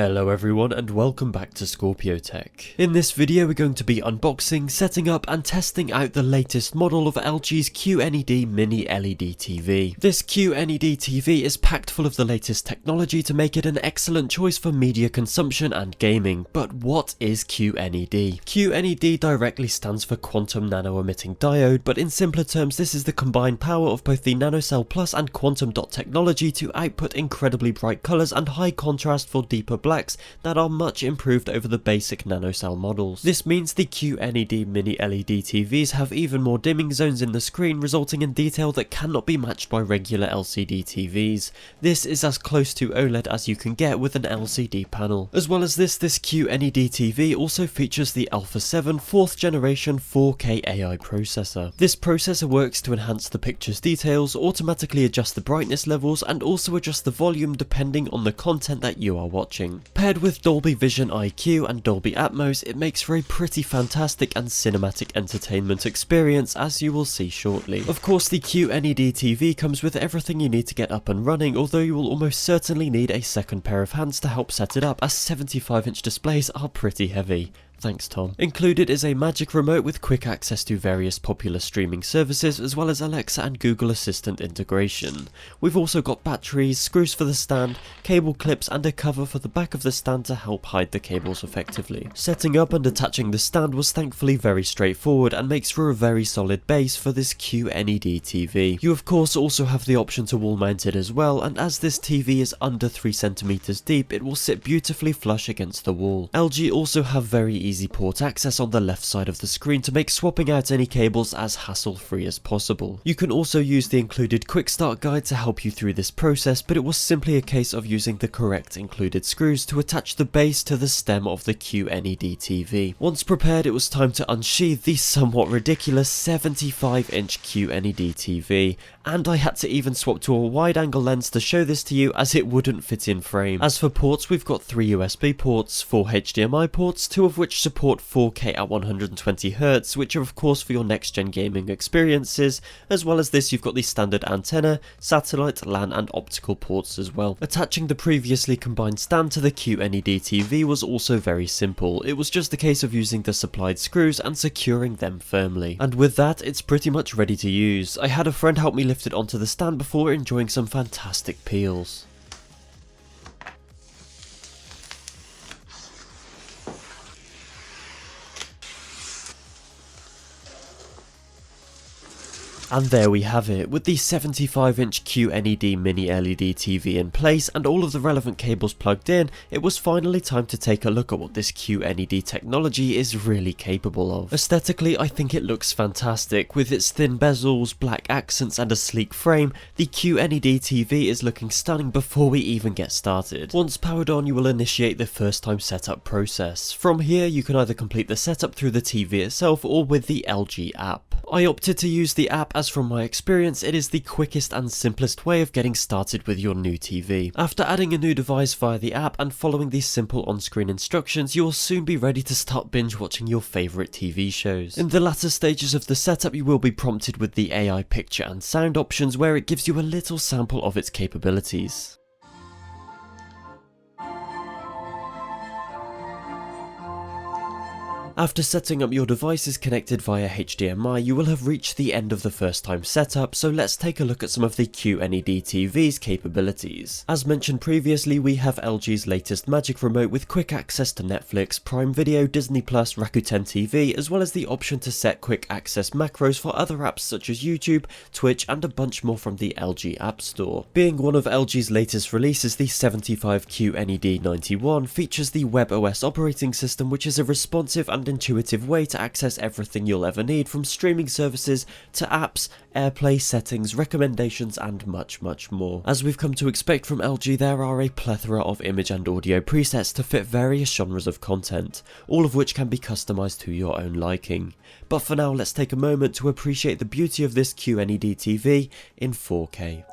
Hello everyone and welcome back to Scorpio Tech. In this video we're going to be unboxing, setting up and testing out the latest model of LG's QNED Mini LED TV. This QNED TV is packed full of the latest technology to make it an excellent choice for media consumption and gaming. But what is QNED? QNED directly stands for Quantum Nano Emitting Diode, but in simpler terms this is the combined power of both the NanoCell Plus and Quantum Dot technology to output incredibly bright colours and high contrast for deeper blacks that are much improved over the basic nanocell models. This means the QNED Mini LED TVs have even more dimming zones in the screen, resulting in detail that cannot be matched by regular LCD TVs. This is as close to OLED as you can get with an LCD panel. As well as this QNED TV also features the Alpha 7 4th generation 4K AI processor. This processor works to enhance the picture's details, automatically adjust the brightness levels, and also adjust the volume depending on the content that you are watching. Paired with Dolby Vision IQ and Dolby Atmos, it makes for a pretty fantastic and cinematic entertainment experience, as you will see shortly. Of course, the QNED TV comes with everything you need to get up and running, although you will almost certainly need a second pair of hands to help set it up, as 75-inch displays are pretty heavy. Thanks Tom. Included is a magic remote with quick access to various popular streaming services, as well as Alexa and Google Assistant integration. We've also got batteries, screws for the stand, cable clips, and a cover for the back of the stand to help hide the cables effectively. Setting up and attaching the stand was thankfully very straightforward and makes for a very solid base for this QNED TV. You of course also have the option to wall mount it as well, and as this TV is under 3 cm deep, it will sit beautifully flush against the wall. LG also have very easy port access on the left side of the screen to make swapping out any cables as hassle-free as possible. You can also use the included quick start guide to help you through this process, but it was simply a case of using the correct included screws to attach the base to the stem of the QNED TV. Once prepared, it was time to unsheath the somewhat ridiculous 75-inch QNED TV, and I had to even swap to a wide-angle lens to show this to you, as it wouldn't fit in frame. As for ports, we've got 3 USB ports, 4 HDMI ports, 2 of which support 4K at 120Hz, which are of course for your next gen gaming experiences. As well as this, you've got the standard antenna, satellite, LAN and optical ports as well. Attaching the previously combined stand to the QNED TV was also very simple. It was just a case of using the supplied screws and securing them firmly. And with that, it's pretty much ready to use. I had a friend help me lift it onto the stand before enjoying some fantastic peels. And there we have it, with the 75-inch QNED Mini LED TV in place and all of the relevant cables plugged in. It was finally time to take a look at what this QNED technology is really capable of. Aesthetically, I think it looks fantastic. With its thin bezels, black accents and a sleek frame, the QNED TV is looking stunning before we even get started. Once powered on, you will initiate the first time setup process. From here, you can either complete the setup through the TV itself or with the LG app. I opted to use the app as from my experience it is the quickest and simplest way of getting started with your new TV. After adding a new device via the app and following these simple on-screen instructions, you will soon be ready to start binge watching your favourite TV shows. In the latter stages of the setup, you will be prompted with the AI picture and sound options, where it gives you a little sample of its capabilities. After setting up your devices connected via HDMI, you will have reached the end of the first time setup, so let's take a look at some of the QNED TV's capabilities. As mentioned previously, we have LG's latest magic remote with quick access to Netflix, Prime Video, Disney+, Rakuten TV, as well as the option to set quick access macros for other apps such as YouTube, Twitch and a bunch more from the LG App Store. Being one of LG's latest releases, the 75 QNED 91 features the WebOS operating system, which is a responsive and intuitive way to access everything you'll ever need, from streaming services to apps, AirPlay settings, recommendations and much more. As we've come to expect from LG, there are a plethora of image and audio presets to fit various genres of content, all of which can be customized to your own liking. But for now, let's take a moment to appreciate the beauty of this QNED TV in 4K.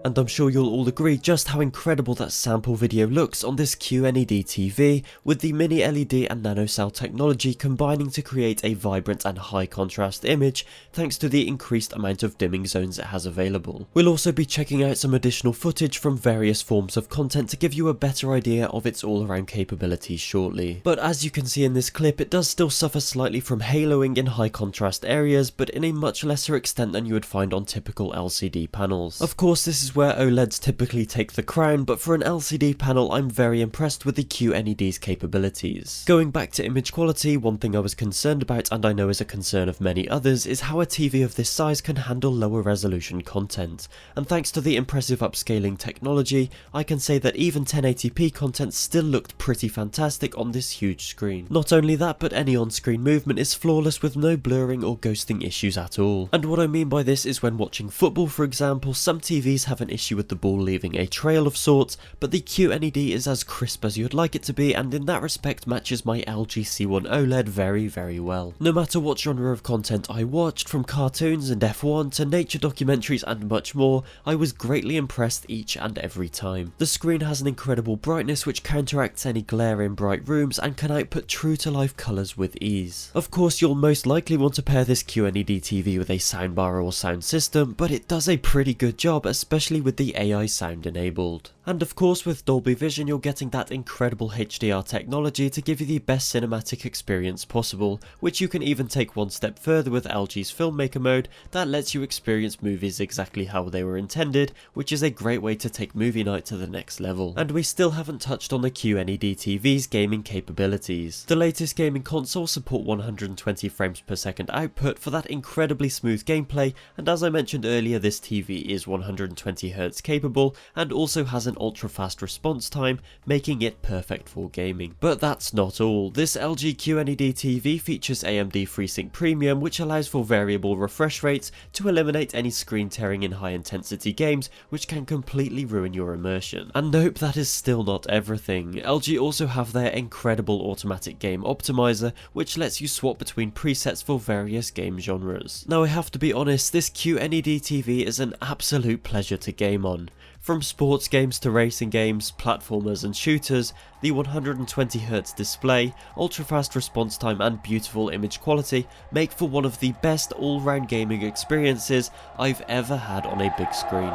And I'm sure you'll all agree just how incredible that sample video looks on this QNED TV, with the mini LED and nanocell technology combining to create a vibrant and high contrast image thanks to the increased amount of dimming zones it has available. We'll also be checking out some additional footage from various forms of content to give you a better idea of its all around capabilities shortly. But as you can see in this clip, it does still suffer slightly from haloing in high contrast areas, but in a much lesser extent than you would find on typical LCD panels. Of course, this is where OLEDs typically take the crown, but for an LCD panel I'm very impressed with the QNED's capabilities. Going back to image quality, one thing I was concerned about, and I know is a concern of many others, is how a TV of this size can handle lower resolution content, and thanks to the impressive upscaling technology, I can say that even 1080p content still looked pretty fantastic on this huge screen. Not only that, but any on-screen movement is flawless with no blurring or ghosting issues at all. And what I mean by this is when watching football, for example, some TVs have an issue with the ball leaving a trail of sorts, but the QNED is as crisp as you'd like it to be, and in that respect matches my LG C1 OLED very well. No matter what genre of content I watched, from cartoons and F1 to nature documentaries and much more, I was greatly impressed each and every time. The screen has an incredible brightness which counteracts any glare in bright rooms and can output true to life colours with ease. Of course, you'll most likely want to pair this QNED TV with a soundbar or sound system, but it does a pretty good job, especially with the AI sound enabled. And of course, with Dolby Vision you're getting that incredible HDR technology to give you the best cinematic experience possible, which you can even take one step further with LG's Filmmaker mode that lets you experience movies exactly how they were intended, which is a great way to take movie night to the next level. And we still haven't touched on the QNED TV's gaming capabilities. The latest gaming consoles support 120 frames per second output for that incredibly smooth gameplay, and as I mentioned earlier, this TV is 120Hz capable and also has an ultra fast response time, making it perfect for gaming. But that's not all. This LG QNED TV features AMD FreeSync Premium, which allows for variable refresh rates to eliminate any screen tearing in high intensity games, which can completely ruin your immersion. And nope, that is still not everything. LG also have their incredible automatic game optimizer, which lets you swap between presets for various game genres. Now I have to be honest, this QNED TV is an absolute pleasure to game on. From sports games to racing games, platformers and shooters, the 120Hz display, ultra fast response time and beautiful image quality make for one of the best all-round gaming experiences I've ever had on a big screen.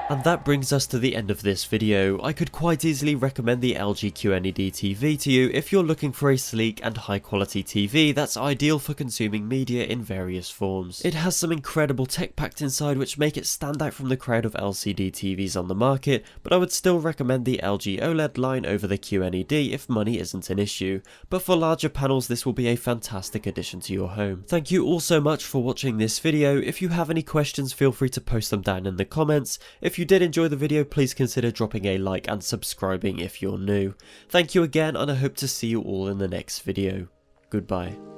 And that brings us to the end of this video. I could quite easily recommend the LG QNED TV to you if you're looking for a sleek and high quality TV that's ideal for consuming media in various forms. It has some incredible tech packed inside which make it stand out from the crowd of LCD TVs on the market, but I would still recommend the LG OLED line over the QNED if money isn't an issue. But for larger panels this will be a fantastic addition to your home. Thank you all so much for watching this video. If you have any questions, feel free to post them down in the comments. If you did enjoy the video, please consider dropping a like and subscribing if you're new. Thank you again, and I hope to see you all in the next video. Goodbye.